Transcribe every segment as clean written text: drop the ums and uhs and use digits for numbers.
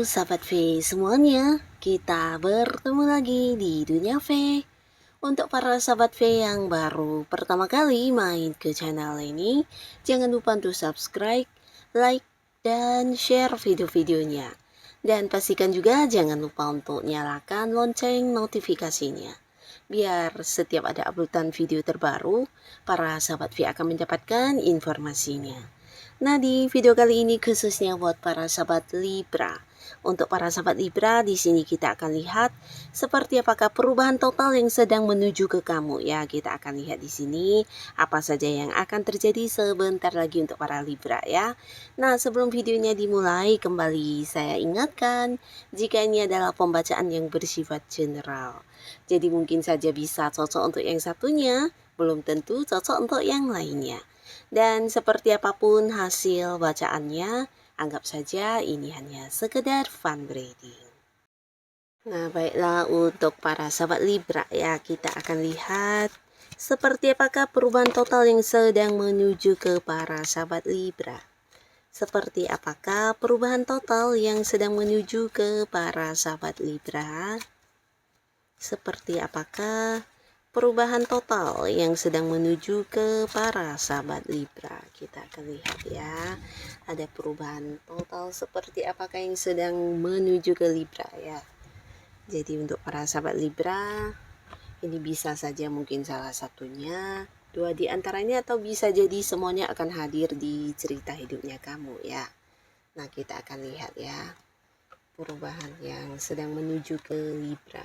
sahabat V semuanya, kita bertemu lagi di Dunia V. Untuk para sahabat V yang baru pertama kali main ke channel ini, jangan lupa untuk subscribe, like, dan share video-videonya. Dan pastikan juga jangan lupa untuk nyalakan lonceng notifikasinya. Biar setiap ada uploadan video terbaru, para sahabat V akan mendapatkan informasinya. Nah, di video kali ini khususnya buat para sahabat Libra. Untuk para sahabat Libra, di sini kita akan lihat seperti apakah perubahan total yang sedang menuju ke kamu ya. Kita akan lihat di sini apa saja yang akan terjadi sebentar lagi untuk para Libra ya. Nah, sebelum videonya dimulai, kembali saya ingatkan jika ini adalah pembacaan yang bersifat general. Jadi mungkin saja bisa cocok untuk yang satunya, belum tentu cocok untuk yang lainnya. Dan seperti apapun hasil bacaannya, anggap saja ini hanya sekedar fun reading. Nah, baiklah untuk para sahabat Libra ya, kita akan lihat seperti apakah perubahan total yang sedang menuju ke para sahabat Libra. Seperti apakah perubahan total yang sedang menuju ke para sahabat Libra? Seperti apakah perubahan total yang sedang menuju ke para sahabat Libra? Kita akan lihat ya, ada perubahan total seperti apakah yang sedang menuju ke Libra ya. Jadi untuk para sahabat Libra, ini bisa saja mungkin salah satunya, dua di antaranya, atau bisa jadi semuanya akan hadir di cerita hidupnya kamu ya. Nah, kita akan lihat ya, perubahan yang sedang menuju ke Libra.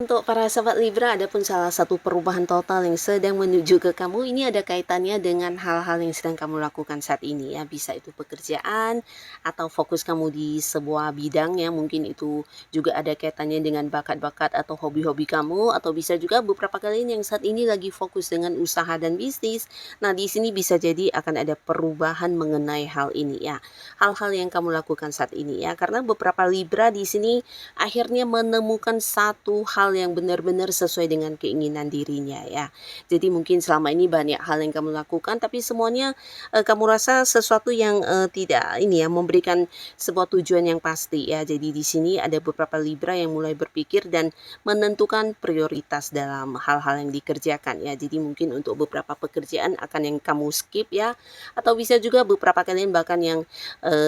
Untuk para sahabat Libra, ada pun salah satu perubahan total yang sedang menuju ke kamu. Ini ada kaitannya dengan hal-hal yang sedang kamu lakukan saat ini ya. Bisa itu pekerjaan atau fokus kamu di sebuah bidang ya. Mungkin itu juga ada kaitannya dengan bakat-bakat atau hobi-hobi kamu. Atau bisa juga beberapa kalian yang saat ini lagi fokus dengan usaha dan bisnis. Nah, di sini bisa jadi akan ada perubahan mengenai hal ini ya. Hal-hal yang kamu lakukan saat ini ya. Karena beberapa Libra di sini akhirnya menemukan satu hal yang benar-benar sesuai dengan keinginan dirinya ya. Jadi mungkin selama ini banyak hal yang kamu lakukan, tapi semuanya kamu rasa sesuatu yang tidak ini ya, memberikan sebuah tujuan yang pasti ya. Jadi di sini ada beberapa Libra yang mulai berpikir dan menentukan prioritas dalam hal-hal yang dikerjakan ya. Jadi mungkin untuk beberapa pekerjaan akan yang kamu skip ya, atau bisa juga beberapa kalian bahkan yang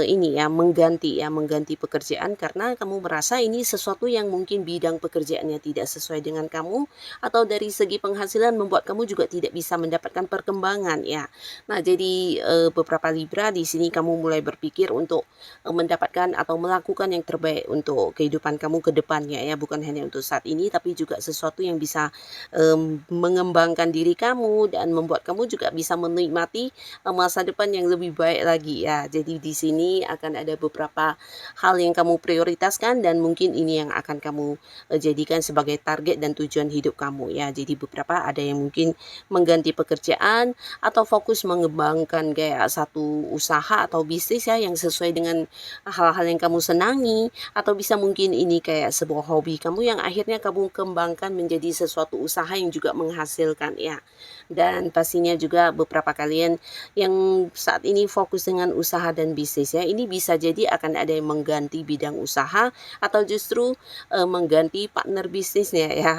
ini ya, mengganti pekerjaan karena kamu merasa ini sesuatu yang mungkin bidang pekerjaannya tidak sesuai dengan kamu, atau dari segi penghasilan membuat kamu juga tidak bisa mendapatkan perkembangan ya. Nah, jadi beberapa Libra di sini kamu mulai berpikir untuk mendapatkan atau melakukan yang terbaik untuk kehidupan kamu ke depannya ya, bukan hanya untuk saat ini tapi juga sesuatu yang bisa mengembangkan diri kamu dan membuat kamu juga bisa menikmati masa depan yang lebih baik lagi ya. Jadi di sini akan ada beberapa hal yang kamu prioritaskan dan mungkin ini yang akan kamu jadikan sebagai target dan tujuan hidup kamu ya. Jadi beberapa ada yang mungkin mengganti pekerjaan atau fokus mengembangkan kayak satu usaha atau bisnis ya yang sesuai dengan hal-hal yang kamu senangi, atau bisa mungkin ini kayak sebuah hobi kamu yang akhirnya kamu kembangkan menjadi sesuatu usaha yang juga menghasilkan ya. Dan pastinya juga beberapa kalian yang saat ini fokus dengan usaha dan bisnis ya, ini bisa jadi akan ada yang mengganti bidang usaha atau justru mengganti partner bisnisnya ya.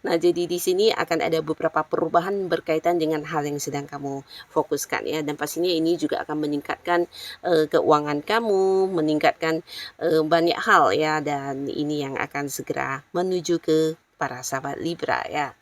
Nah, jadi di sini akan ada beberapa perubahan berkaitan dengan hal yang sedang kamu fokuskan ya, dan pastinya ini juga akan meningkatkan keuangan kamu, meningkatkan banyak hal ya, dan ini yang akan segera menuju ke para sahabat Libra ya.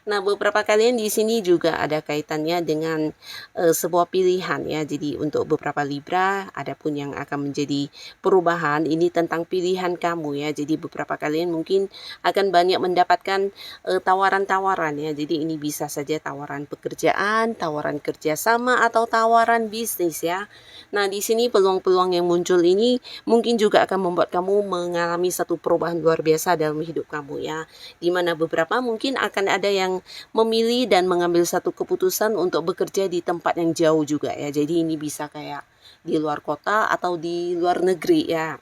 Nah, beberapa kalian di sini juga ada kaitannya dengan sebuah pilihan ya. Jadi untuk beberapa Libra ada pun yang akan menjadi perubahan ini tentang pilihan kamu ya. Jadi beberapa kalian mungkin akan banyak mendapatkan tawaran-tawaran ya. Jadi ini bisa saja tawaran pekerjaan, tawaran kerjasama, atau tawaran bisnis ya. Nah, di sini peluang-peluang yang muncul ini mungkin juga akan membuat kamu mengalami satu perubahan luar biasa dalam hidup kamu ya. Dimana beberapa mungkin akan ada yang memilih dan mengambil satu keputusan untuk bekerja di tempat yang jauh juga ya. Jadi ini bisa kayak di luar kota atau di luar negeri ya.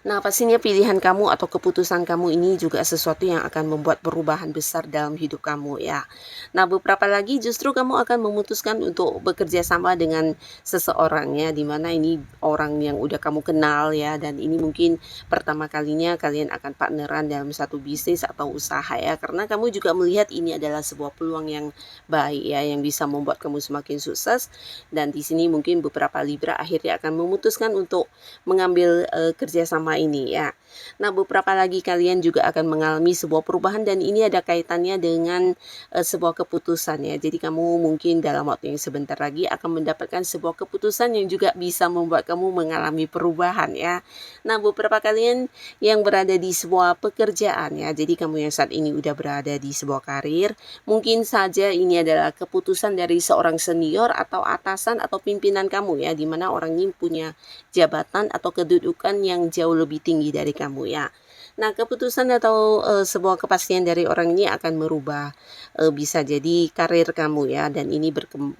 Nah, pastinya pilihan kamu atau keputusan kamu ini juga sesuatu yang akan membuat perubahan besar dalam hidup kamu ya. Nah, beberapa lagi justru kamu akan memutuskan untuk bekerja sama dengan seseorang ya, di mana ini orang yang udah kamu kenal ya, dan ini mungkin pertama kalinya kalian akan partneran dalam satu bisnis atau usaha ya, karena kamu juga melihat ini adalah sebuah peluang yang baik ya, yang bisa membuat kamu semakin sukses. Dan di sini mungkin beberapa Libra akhirnya akan memutuskan untuk mengambil kerjasama ini ya. Nah, beberapa lagi kalian juga akan mengalami sebuah perubahan dan ini ada kaitannya dengan sebuah keputusan ya. Jadi kamu mungkin dalam waktu yang sebentar lagi akan mendapatkan sebuah keputusan yang juga bisa membuat kamu mengalami perubahan ya. Nah, beberapa kalian yang berada di sebuah pekerjaan ya. Jadi kamu yang saat ini udah berada di sebuah karir, mungkin saja ini adalah keputusan dari seorang senior atau atasan atau pimpinan kamu ya, di mana orang ini punya jabatan atau kedudukan yang jauh lebih tinggi dari kamu ya. Nah, keputusan atau sebuah kepastian dari orang ini akan merubah bisa jadi karir kamu ya, dan ini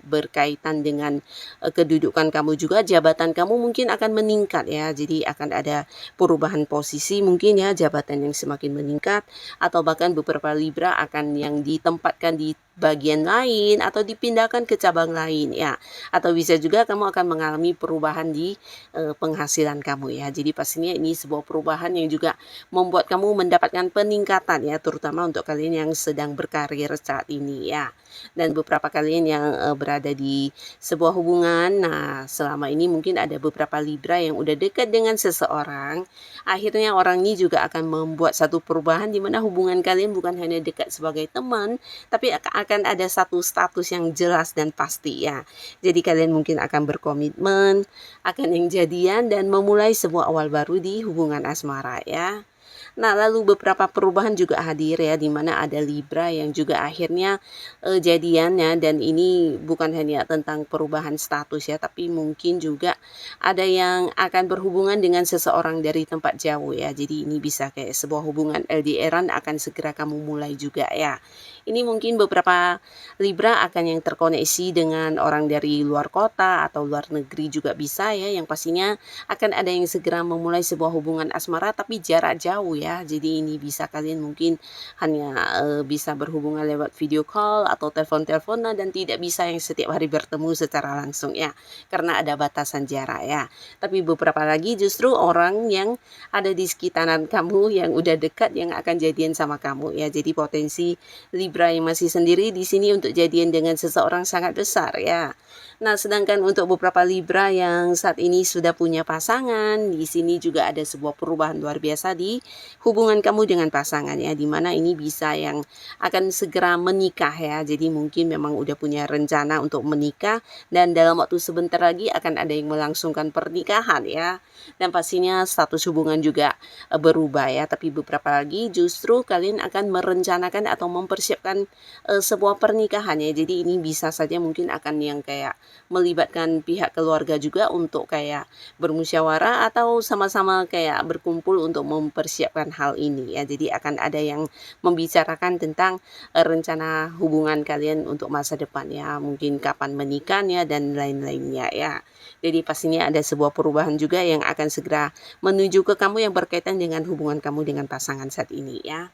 berkaitan dengan kedudukan kamu juga, jabatan kamu mungkin akan meningkat ya. Jadi akan ada perubahan posisi mungkin ya, jabatan yang semakin meningkat, atau bahkan beberapa Libra akan yang ditempatkan di bagian lain atau dipindahkan ke cabang lain ya. Atau bisa juga kamu akan mengalami perubahan di penghasilan kamu ya. Jadi pastinya ini sebuah perubahan yang juga membuat kamu mendapatkan peningkatan ya, terutama untuk kalian yang sedang berkarir saat ini ya. Dan beberapa kalian yang berada di sebuah hubungan, nah selama ini mungkin ada beberapa Libra yang udah dekat dengan seseorang, akhirnya orang ini juga akan membuat satu perubahan di mana hubungan kalian bukan hanya dekat sebagai teman, tapi akan ada satu status yang jelas dan pasti ya. Jadi kalian mungkin akan berkomitmen, akan yang jadian dan memulai sebuah awal baru di hubungan asmara ya. Nah, lalu beberapa perubahan juga hadir ya, di mana ada Libra yang juga akhirnya jadiannya, dan ini bukan hanya tentang perubahan status ya, tapi mungkin juga ada yang akan berhubungan dengan seseorang dari tempat jauh ya. Jadi ini bisa kayak sebuah hubungan LDR-an akan segera kamu mulai juga ya. Ini mungkin beberapa Libra akan yang terkoneksi dengan orang dari luar kota atau luar negeri juga bisa ya, yang pastinya akan ada yang segera memulai sebuah hubungan asmara tapi jarak jauh ya. Jadi ini bisa kalian mungkin hanya bisa berhubungan lewat video call atau telepon-teleponan dan tidak bisa yang setiap hari bertemu secara langsung ya, karena ada batasan jarak ya. Tapi beberapa lagi justru orang yang ada di sekitaran kamu yang udah dekat yang akan jadian sama kamu ya. Jadi potensi Libra yang masih sendiri di sini untuk jadian dengan seseorang sangat besar ya. Nah, sedangkan untuk beberapa Libra yang saat ini sudah punya pasangan, di sini juga ada sebuah perubahan luar biasa di hubungan kamu dengan pasangan ya, di mana ini bisa yang akan segera menikah ya. Jadi mungkin memang udah punya rencana untuk menikah dan dalam waktu sebentar lagi akan ada yang melangsungkan pernikahan ya. Dan pastinya status hubungan juga berubah ya, tapi beberapa lagi justru kalian akan merencanakan atau mempersiapkan sebuah pernikahan ya. Jadi ini bisa saja mungkin akan yang kayak melibatkan pihak keluarga juga untuk kayak bermusyawarah atau sama-sama kayak berkumpul untuk mempersiapkan hal ini ya. Jadi akan ada yang membicarakan tentang rencana hubungan kalian untuk masa depan ya, mungkin kapan menikahnya dan lain-lainnya ya. Jadi pastinya ada sebuah perubahan juga yang akan segera menuju ke kamu yang berkaitan dengan hubungan kamu dengan pasangan saat ini ya.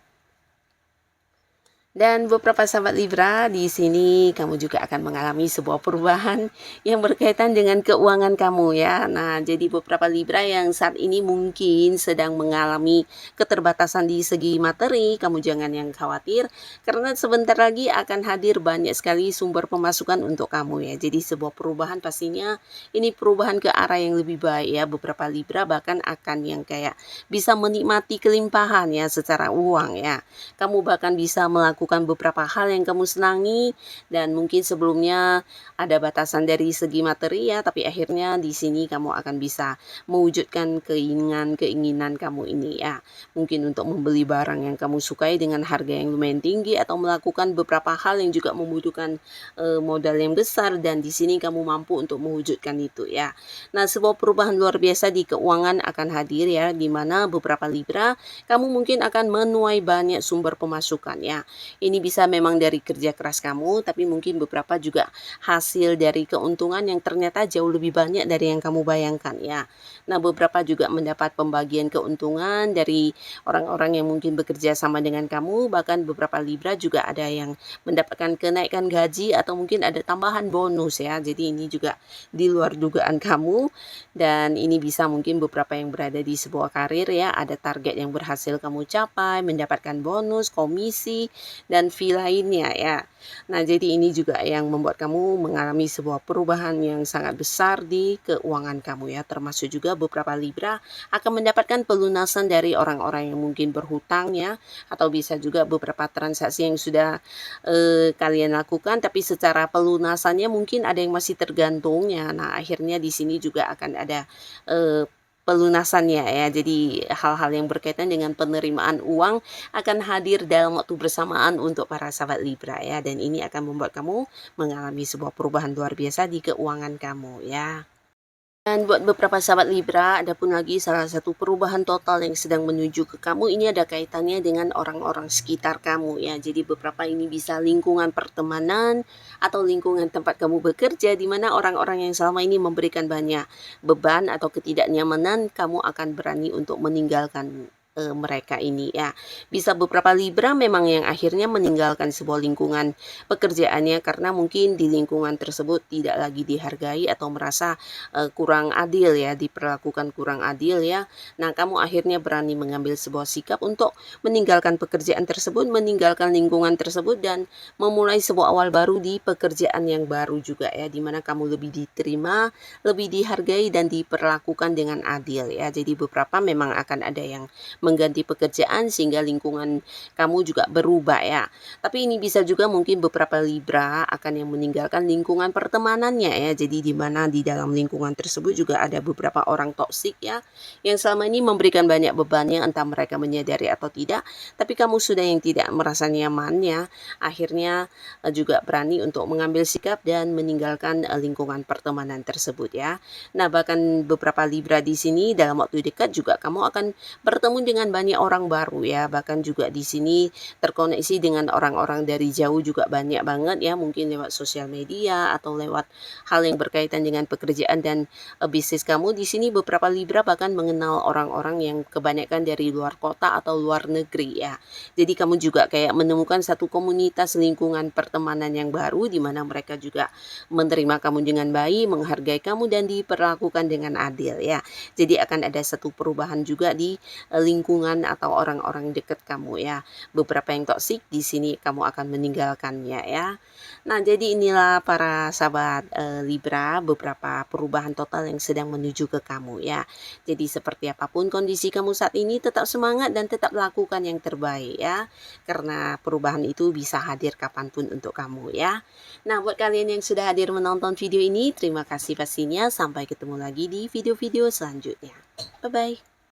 Dan beberapa sahabat Libra, di sini kamu juga akan mengalami sebuah perubahan yang berkaitan dengan keuangan kamu ya. Nah, jadi beberapa Libra yang saat ini mungkin sedang mengalami keterbatasan di segi materi, kamu jangan yang khawatir karena sebentar lagi akan hadir banyak sekali sumber pemasukan untuk kamu ya. Jadi sebuah perubahan pastinya ini perubahan ke arah yang lebih baik ya. Beberapa Libra bahkan akan yang kayak bisa menikmati kelimpahan ya secara uang ya. Kamu bahkan bisa melakukan beberapa hal yang kamu senangi dan mungkin sebelumnya ada batasan dari segi materi ya, tapi akhirnya di sini kamu akan bisa mewujudkan keinginan kamu ini ya. Mungkin untuk membeli barang yang kamu sukai dengan harga yang lumayan tinggi atau melakukan beberapa hal yang juga membutuhkan modal yang besar, dan di sini kamu mampu untuk mewujudkan itu ya. Nah, sebuah perubahan luar biasa di keuangan akan hadir ya, di mana beberapa Libra kamu mungkin akan menuai banyak sumber pemasukan ya. Ini bisa memang dari kerja keras kamu, tapi mungkin beberapa juga hasil dari keuntungan yang ternyata jauh lebih banyak dari yang kamu bayangkan ya. Nah, beberapa juga mendapat pembagian keuntungan dari orang-orang yang mungkin bekerja sama dengan kamu, bahkan beberapa Libra juga ada yang mendapatkan kenaikan gaji atau mungkin ada tambahan bonus ya. Jadi ini juga di luar dugaan kamu, dan ini bisa mungkin beberapa yang berada di sebuah karir ya, ada target yang berhasil kamu capai, mendapatkan bonus, komisi, dan fee lainnya ya. Nah, jadi ini juga yang membuat kamu mengalami sebuah perubahan yang sangat besar di keuangan kamu ya, termasuk juga beberapa Libra akan mendapatkan pelunasan dari orang-orang yang mungkin berhutang ya, atau bisa juga beberapa transaksi yang sudah kalian lakukan tapi secara pelunasannya mungkin ada yang masih tergantung ya. Nah, akhirnya di sini juga akan ada pelunasannya ya. Jadi hal-hal yang berkaitan dengan penerimaan uang akan hadir dalam waktu bersamaan untuk para sahabat Libra ya, dan ini akan membuat kamu mengalami sebuah perubahan luar biasa di keuangan kamu ya. Dan buat beberapa sahabat Libra, ada pun lagi salah satu perubahan total yang sedang menuju ke kamu. Ini ada kaitannya dengan orang-orang sekitar kamu ya. Jadi beberapa ini bisa lingkungan pertemanan atau lingkungan tempat kamu bekerja, di mana orang-orang yang selama ini memberikan banyak beban atau ketidaknyamanan, kamu akan berani untuk meninggalkan mereka ini ya. Bisa beberapa Libra memang yang akhirnya meninggalkan sebuah lingkungan pekerjaannya karena mungkin di lingkungan tersebut tidak lagi dihargai atau merasa kurang adil ya, diperlakukan kurang adil ya. Nah, kamu akhirnya berani mengambil sebuah sikap untuk meninggalkan pekerjaan tersebut, meninggalkan lingkungan tersebut, dan memulai sebuah awal baru di pekerjaan yang baru juga ya, di mana kamu lebih diterima, lebih dihargai, dan diperlakukan dengan adil ya. Jadi beberapa memang akan ada yang mengganti pekerjaan sehingga lingkungan kamu juga berubah ya. Tapi ini bisa juga mungkin beberapa Libra akan yang meninggalkan lingkungan pertemanannya ya. Jadi di mana di dalam lingkungan tersebut juga ada beberapa orang toksik ya, yang selama ini memberikan banyak bebannya, entah mereka menyadari atau tidak, tapi kamu sudah yang tidak merasa nyaman ya, akhirnya juga berani untuk mengambil sikap dan meninggalkan lingkungan pertemanan tersebut ya. Nah, bahkan beberapa Libra di sini dalam waktu dekat juga kamu akan bertemu dengan banyak orang baru ya, bahkan juga di sini terkoneksi dengan orang-orang dari jauh juga banyak banget ya, mungkin lewat sosial media atau lewat hal yang berkaitan dengan pekerjaan dan bisnis kamu. Di sini beberapa Libra bahkan mengenal orang-orang yang kebanyakan dari luar kota atau luar negeri ya. Jadi kamu juga kayak menemukan satu komunitas lingkungan pertemanan yang baru, di mana mereka juga menerima kamu dengan baik, menghargai kamu, dan diperlakukan dengan adil ya. Jadi akan ada satu perubahan juga di lingkungan atau orang-orang dekat kamu ya. Beberapa yang toksik di sini kamu akan meninggalkannya ya. Nah, jadi inilah para sahabat Libra, beberapa perubahan total yang sedang menuju ke kamu ya. Jadi seperti apapun kondisi kamu saat ini, tetap semangat dan tetap lakukan yang terbaik ya. Karena perubahan itu bisa hadir kapanpun untuk kamu ya. Nah, buat kalian yang sudah hadir menonton video ini, terima kasih pastinya. Sampai ketemu lagi di video-video selanjutnya. Bye-bye.